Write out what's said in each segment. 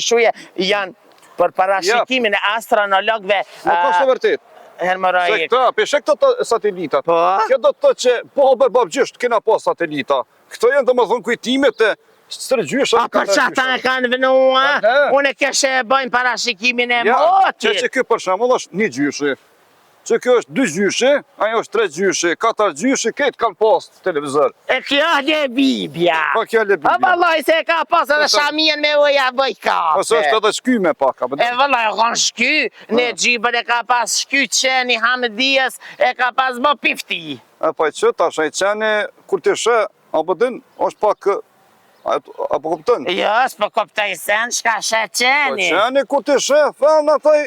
Shuje janë për parashikimin e astronologëve. Nuk është e vërtet. Se këta, peshe këto satelitat. Kjo do të thotë që po gjysht kena po satelita. Këto janë domethënë kujtimet e stërgjysha. A për çata e kanë vënua? Unë këshe e bëjmë parashikimin e motit. Që kjo për shembull është një gjyshi. Që kjo është 2 gjyshi, ajo është 3 gjyshi, 4 gjyshi, këtë kanë pas televizor. E kjo është e Biblia. Po kjo është e Biblia. A vallaj se ka pas edhe shamien me uja bëj kafe. Ose është edhe shkyme pak. E vallaj, kanë shky, në gjibën e ka pas shky qeni Hamdijes, e ka pas bë pifti. E pa që tash ai qeni, kur të shë, apo din, është pak, apo kuptën? Jo, s'po kuptoj sen, shka shë qeni. Po qeni, kur të shë, thënë ataj,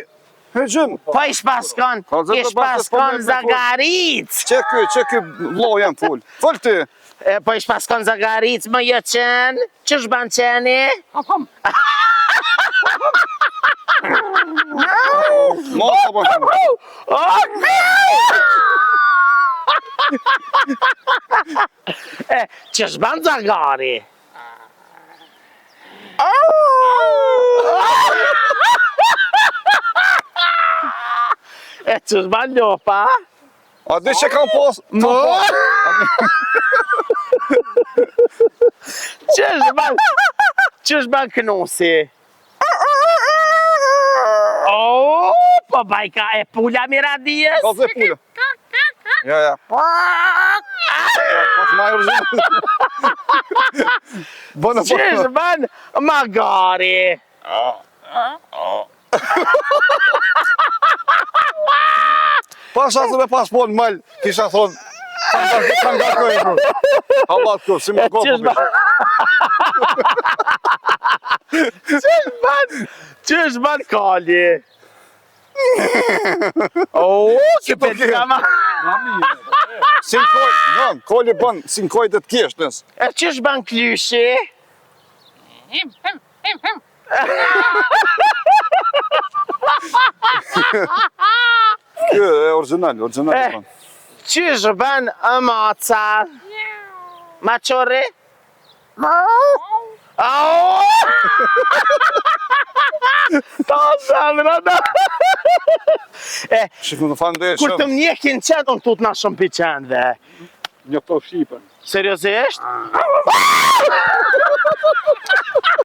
hëgjim. Po ish paskon Zagaric. Që ky vlo jam full. Full ty. Po ish paskon Zagaric, më jo qen. Qësh ban qeni? Apam. Mos apo qësh ban Zagari? E qësh ban Lopa? A di që kam pos? Qësh ban Knusi? Po bajka e pula Miradijes? Ka dhe pula. Ja. Pas ma urgjën. Qësh ban Magari? Pasha se me pas po në mëll, kisha thonë, sa nga kojë, bro. Allah të kohë, si me kohë po Qësh ban Kali? Që për kama. Sin kojë, nëm, Kali ban, sin kojë dhe të kjeshtës. E qësh ban Klyshi? Kjo e original ban. Qysh ban Maca? Maqori? Ta zemra da! Shikë në fande Kur të mnjekin qenë, unë tut na shumë pi qenëve. Një këto shqipen. Seriosisht?